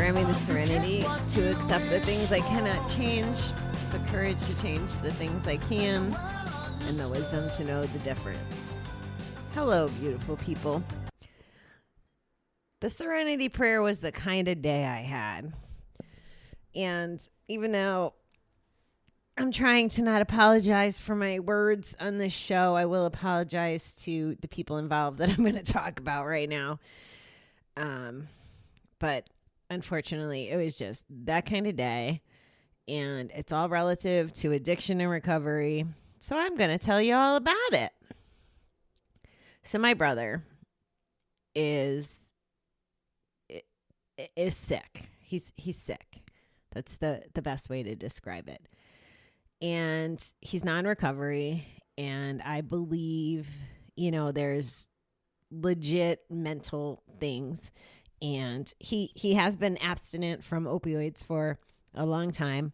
Grant me the serenity to accept the things I cannot change, the courage to change the things I can, and the wisdom to know the difference. Hello, beautiful people. The Serenity prayer was the kind of day I had. And even though I'm trying to not apologize for my words on this show, I will apologize to the people involved that I'm going to talk about right now. But unfortunately, it was just that kind of day. And it's all relative to addiction and recovery. So I'm going to tell you all about it. So my brother is sick. He's sick. That's the best way to describe it. And he's not in recovery. And I believe, there's legit mental things. And he has been abstinent from opioids for a long time.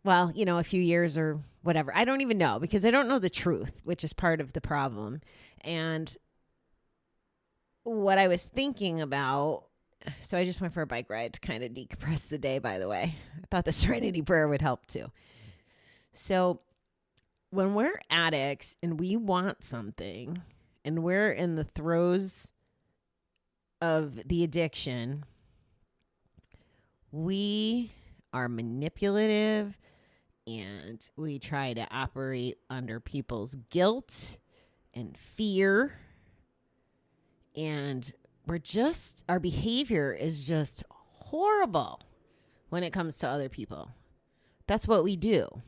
Well, a few years or whatever. I don't even know because I don't know the truth, which is part of the problem. And what I was thinking about, so I just went for a bike ride to kind of decompress the day, by the way. I thought the Serenity prayer would help too. So when we're addicts and we want something and we're in the throes of the addiction, we are manipulative and we try to operate under people's guilt and fear. And our behavior is just horrible when it comes to other people. That's what we do.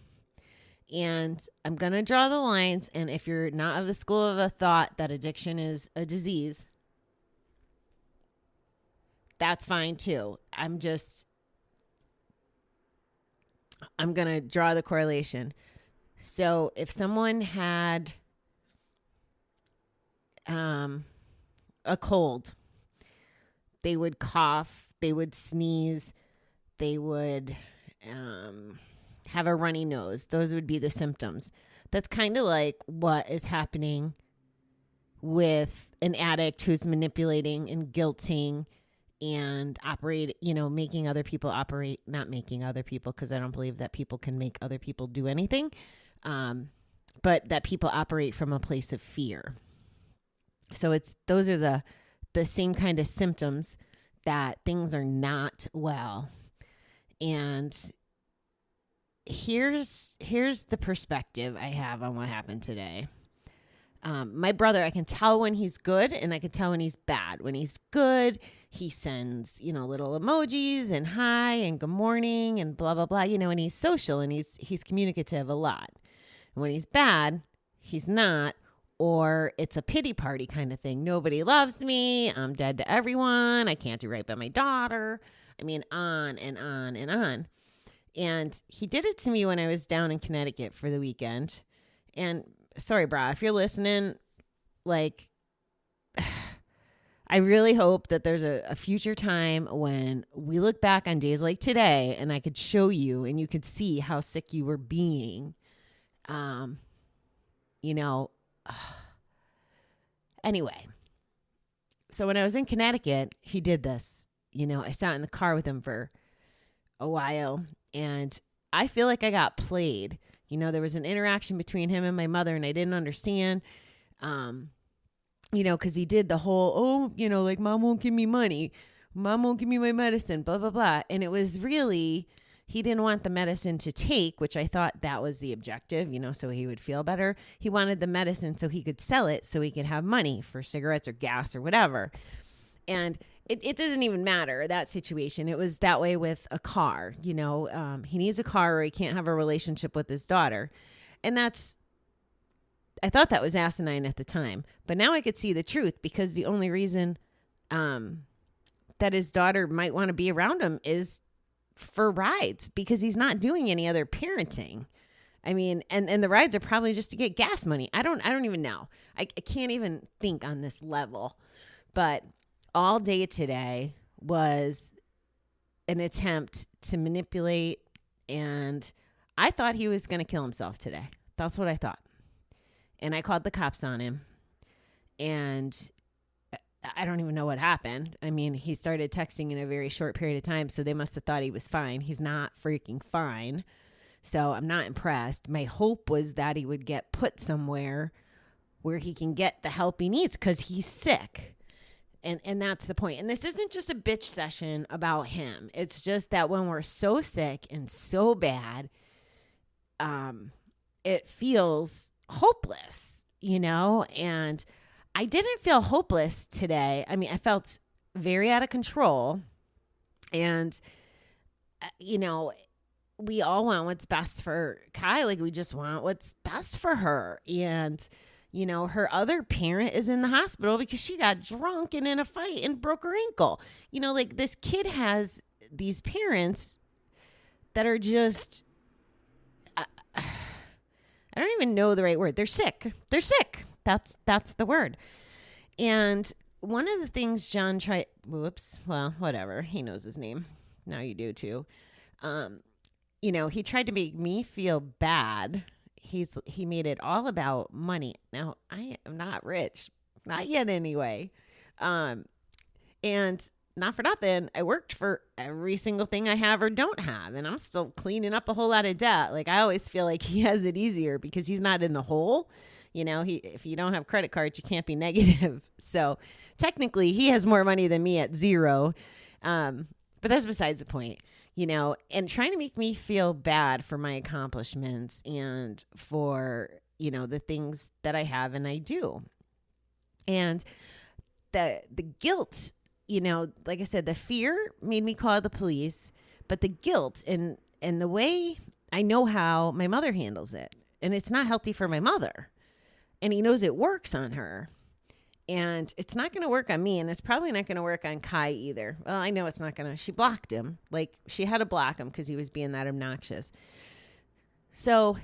And I'm going to draw the lines. And if you're not of the school of a thought that addiction is a disease, that's fine too. I'm going to draw the correlation. So if someone had a cold, they would cough, they would sneeze, they would have a runny nose. Those would be the symptoms. That's kind of like what is happening with an addict who's manipulating and guilting and making other people operate, not making other people, because I don't believe that people can make other people do anything, but that people operate from a place of fear. So those are the same kind of symptoms that things are not well. And here's the perspective I have on what happened today. My brother, I can tell when he's good and I can tell when he's bad. When he's good, he sends, little emojis and hi and good morning and blah, blah, blah, and he's social and he's communicative a lot. And when he's bad, he's not, or it's a pity party kind of thing. Nobody loves me. I'm dead to everyone. I can't do right by my daughter. I mean, on and on and on. And he did it to me when I was down in Connecticut for the weekend. And sorry, brah, if you're listening, I really hope that there's a future time when we look back on days like today and I could show you and you could see how sick you were being. Anyway, so when I was in Connecticut, he did this. I sat in the car with him for a while and I feel like I got played. There was an interaction between him and my mother and I didn't understand, because he did the whole, mom won't give me money. Mom won't give me my medicine, blah, blah, blah. And it was really, he didn't want the medicine to take, which I thought that was the objective, so he would feel better. He wanted the medicine so he could sell it so he could have money for cigarettes or gas or whatever. And it doesn't even matter, that situation. It was that way with a car, he needs a car or he can't have a relationship with his daughter. And I thought that was asinine at the time, but now I could see the truth because the only reason that his daughter might want to be around him is for rides because he's not doing any other parenting. I mean, and the rides are probably just to get gas money. I don't even know. I can't even think on this level, but all day today was an attempt to manipulate, and I thought he was going to kill himself today. That's what I thought. And I called the cops on him. And I don't even know what happened. I mean, he started texting in a very short period of time, so they must have thought he was fine. He's not freaking fine. So I'm not impressed. My hope was that he would get put somewhere where he can get the help he needs because he's sick. And that's the point. And this isn't just a bitch session about him. It's just that when we're so sick and so bad, it feels hopeless, and I didn't feel hopeless today. I mean, I felt very out of control, and, we all want what's best for Kai. Like, we just want what's best for her. And, her other parent is in the hospital because she got drunk and in a fight and broke her ankle. Like, this kid has these parents that are just, I don't even know the right word. They're sick. They're sick. That's the word. And one of the things John tried, whatever. He knows his name. Now you do too. He tried to make me feel bad. He made it all about money. Now, I am not rich. Not yet anyway. And not for nothing, I worked for every single thing I have or don't have. And I'm still cleaning up a whole lot of debt. Like, I always feel like he has it easier because he's not in the hole. If you don't have credit cards, you can't be negative. So technically he has more money than me at zero. But that's besides the point, and trying to make me feel bad for my accomplishments and for, the things that I have and I do. And the guilt, like I said, the fear made me call the police, but the guilt and the way I know how my mother handles it, and it's not healthy for my mother. And he knows it works on her. And it's not going to work on me. And it's probably not going to work on Kai either. Well, I know it's not going to. She blocked him. Like, she had to block him because he was being that obnoxious. So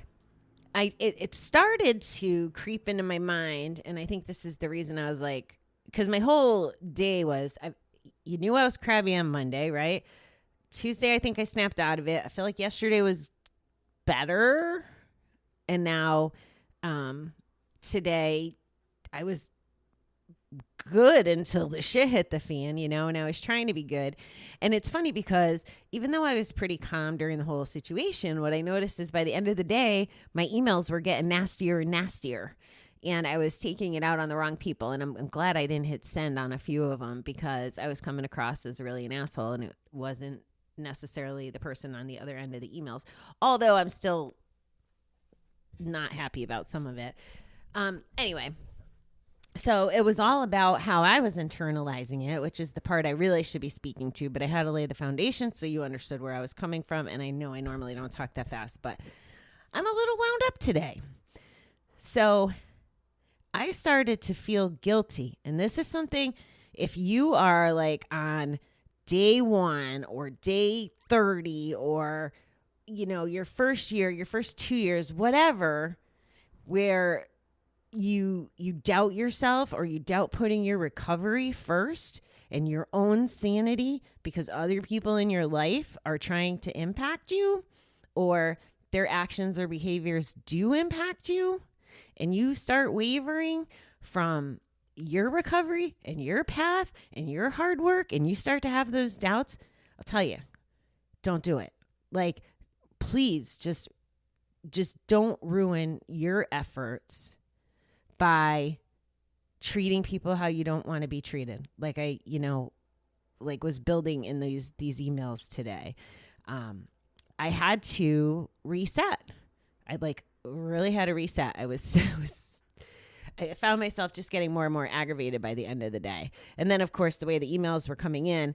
it started to creep into my mind. And I think this is the reason I was like, because my whole day was, you knew I was crabby on Monday, right? Tuesday, I think I snapped out of it. I feel like yesterday was better. And now, today I was good until the shit hit the fan, and I was trying to be good. And it's funny because even though I was pretty calm during the whole situation, what I noticed is by the end of the day, my emails were getting nastier and nastier, and I was taking it out on the wrong people. And I'm glad I didn't hit send on a few of them because I was coming across as really an asshole, and it wasn't necessarily the person on the other end of the emails, although I'm still not happy about some of it. Anyway, so it was all about how I was internalizing it, which is the part I really should be speaking to, but I had to lay the foundation so you understood where I was coming from. And I know I normally don't talk that fast, but I'm a little wound up today. So I started to feel guilty. And this is something, if you are like on day 1 or day 30 or, your first year, your first 2 years, whatever, where you doubt yourself or you doubt putting your recovery first and your own sanity because other people in your life are trying to impact you or their actions or behaviors do impact you, and you start wavering from your recovery and your path and your hard work and you start to have those doubts, I'll tell you, don't do it. Like, please just don't ruin your efforts by treating people how you don't want to be treated. Like I was building in these emails today. I had to reset. I really had to reset. I found myself just getting more and more aggravated by the end of the day. And then of course, the way the emails were coming in,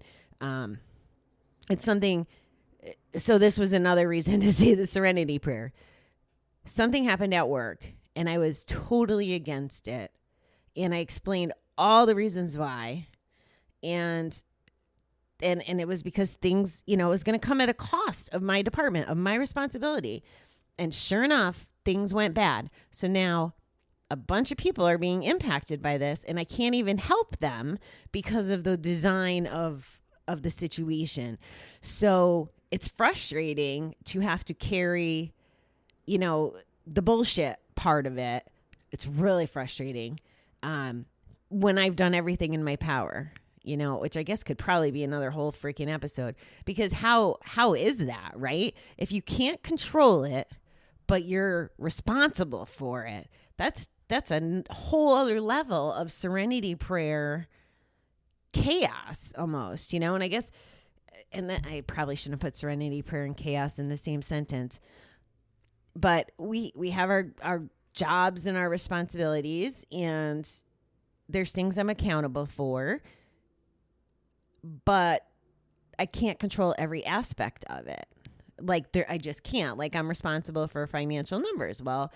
it's something. So this was another reason to say the Serenity prayer. Something happened at work and I was totally against it. And I explained all the reasons why. And it was because things, it was going to come at a cost of my department, of my responsibility. And sure enough, things went bad. So now a bunch of people are being impacted by this and I can't even help them because of the design of the situation. So it's frustrating to have to carry, the bullshit part of it. It's really frustrating. when I've done everything in my power, which I guess could probably be another whole freaking episode, because how is that, right? If you can't control it, but you're responsible for it, that's a whole other level of serenity prayer chaos almost, and I guess, and that I probably shouldn't have put serenity prayer and chaos in the same sentence, but we have our jobs and our responsibilities, and there's things I'm accountable for, but I can't control every aspect of it. I just can't. I'm responsible for financial numbers. Well,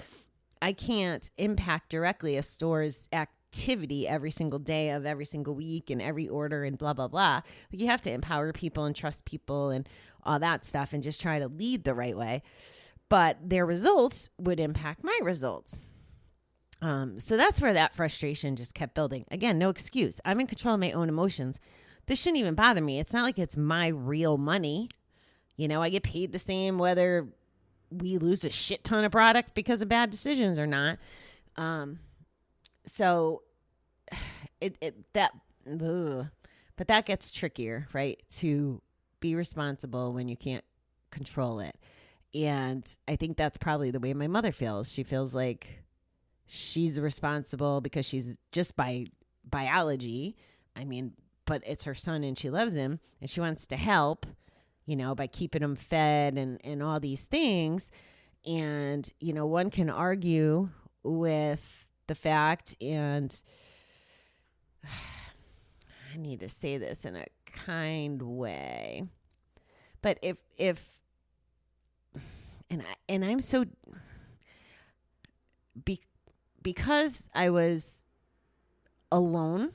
I can't impact directly a store's activity every single day of every single week and every order and blah, blah, blah. You have to empower people and trust people and all that stuff and just try to lead the right way. But their results would impact my results. So that's where that frustration just kept building. Again, no excuse. I'm in control of my own emotions. This shouldn't even bother me. It's not like it's my real money. I get paid the same whether we lose a shit ton of product because of bad decisions or not. But that gets trickier, right? To be responsible when you can't control it. And I think that's probably the way my mother feels. She feels like she's responsible because she's just by biology. But it's her son and she loves him and she wants to help, by keeping him fed and all these things. And, one can argue with the fact, and I need to say this in a kind way, but I'm so, because I was alone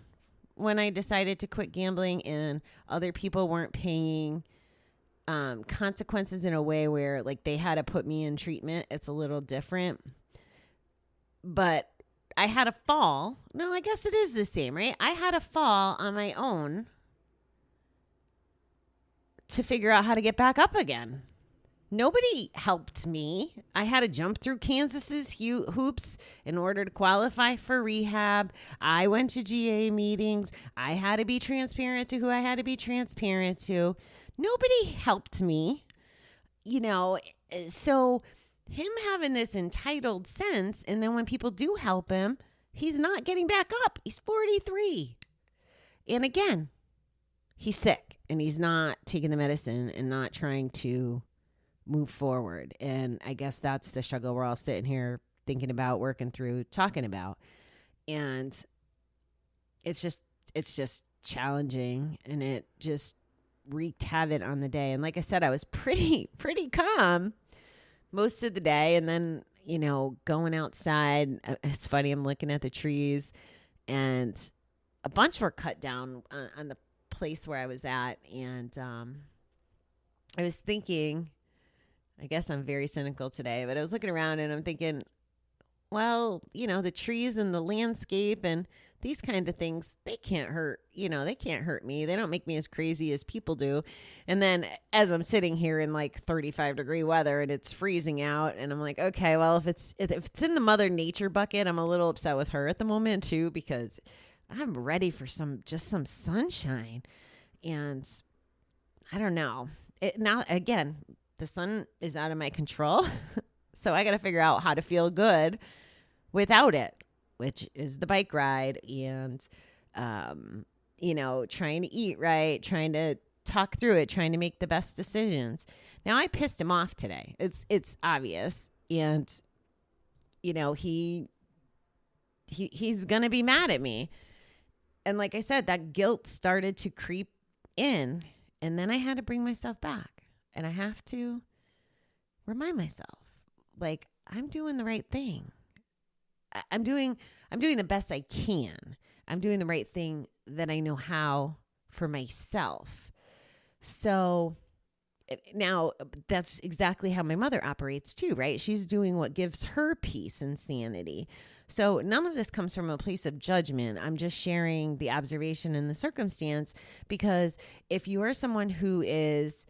when I decided to quit gambling and other people weren't paying consequences in a way where they had to put me in treatment. It's a little different, but I had a fall. No, I guess it is the same, right? I had a fall on my own to figure out how to get back up again. Nobody helped me. I had to jump through Kansas's hoops in order to qualify for rehab. I went to GA meetings. I had to be transparent to who I had to be transparent to. Nobody helped me, so him having this entitled sense, and then when people do help him, he's not getting back up. He's 43. And again, he's sick and he's not taking the medicine and not trying to move forward. And I guess that's the struggle we're all sitting here thinking about, working through, talking about. And it's just challenging, and it just wreaked havoc on the day. And like I said, I was pretty calm most of the day. And then, going outside, it's funny, I'm looking at the trees and a bunch were cut down on the place where I was at. And I was thinking, I guess I'm very cynical today, but I was looking around and I'm thinking, well, the trees and the landscape and these kind of things, they can't hurt, they can't hurt me. They don't make me as crazy as people do. And then as I'm sitting here in 35-degree weather and it's freezing out, and I'm like, okay, well, if it's in the Mother Nature bucket, I'm a little upset with her at the moment too, because I'm ready for some sunshine. And I don't know. Now, again, the sun is out of my control. So I got to figure out how to feel good without it, which is the bike ride and, trying to eat right, trying to talk through it, trying to make the best decisions. Now, I pissed him off today. It's obvious. And, he's going to be mad at me. And like I said, that guilt started to creep in, and then I had to bring myself back, and I have to remind myself, I'm doing the right thing. I'm doing the best I can. I'm doing the right thing that I know how for myself. So now that's exactly how my mother operates too, right? She's doing what gives her peace and sanity. So none of this comes from a place of judgment. I'm just sharing the observation and the circumstance, because if you are someone who is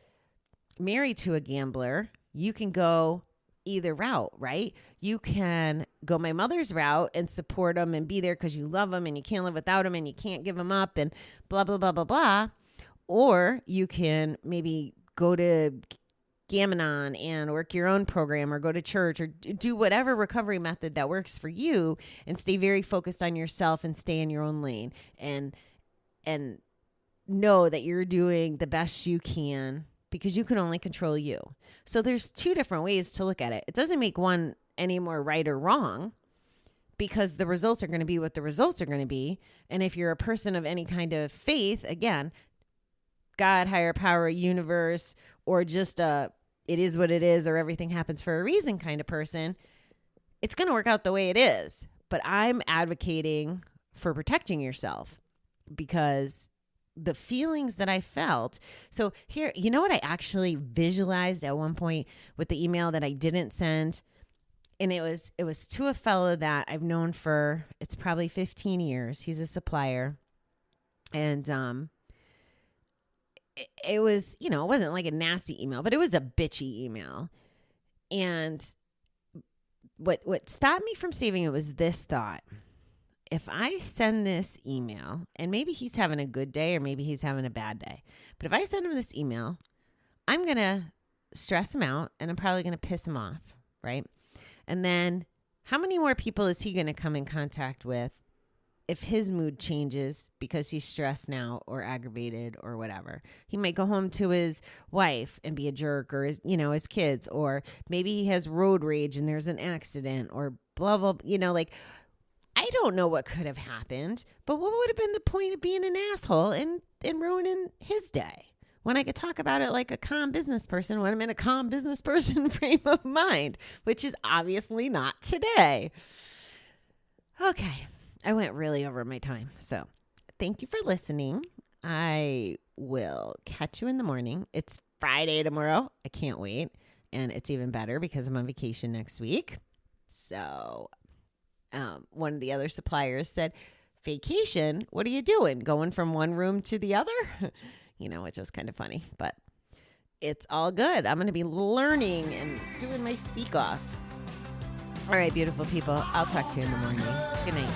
married to a gambler, you can go either route, right? You can go my mother's route and support them and be there because you love them and you can't live without them and you can't give them up and blah, blah, blah, blah, blah. Or you can maybe go to Gam-Anon and work your own program or go to church or do whatever recovery method that works for you and stay very focused on yourself and stay in your own lane and know that you're doing the best you can because you can only control you. So there's two different ways to look at it. It doesn't make one any more right or wrong because the results are going to be what the results are going to be. And if you're a person of any kind of faith, again, God, higher power, universe, or just it is what it is or everything happens for a reason kind of person, it's going to work out the way it is. But I'm advocating for protecting yourself because the feelings that I felt. So here, you know what I actually visualized at one point with the email that I didn't send? And it was to a fellow that I've known for, it's probably 15 years. He's a supplier. And it was, it wasn't like a nasty email, but it was a bitchy email. And what stopped me from saving it was this thought. If I send this email, and maybe he's having a good day or maybe he's having a bad day, but if I send him this email, I'm going to stress him out and I'm probably going to piss him off, right? And then how many more people is he going to come in contact with if his mood changes because he's stressed now or aggravated or whatever? He might go home to his wife and be a jerk or his kids, or maybe he has road rage and there's an accident or blah, blah, I don't know what could have happened, but what would have been the point of being an asshole and ruining his day when I could talk about it like a calm business person when I'm in a calm business person frame of mind, which is obviously not today. Okay. I went really over my time. So thank you for listening. I will catch you in the morning. It's Friday tomorrow. I can't wait. And it's even better because I'm on vacation next week. So one of the other suppliers said, vacation? What are you doing? Going from one room to the other? Which was kind of funny, but it's all good. I'm going to be learning and doing my speak off. All right, beautiful people. I'll talk to you in the morning. Good night.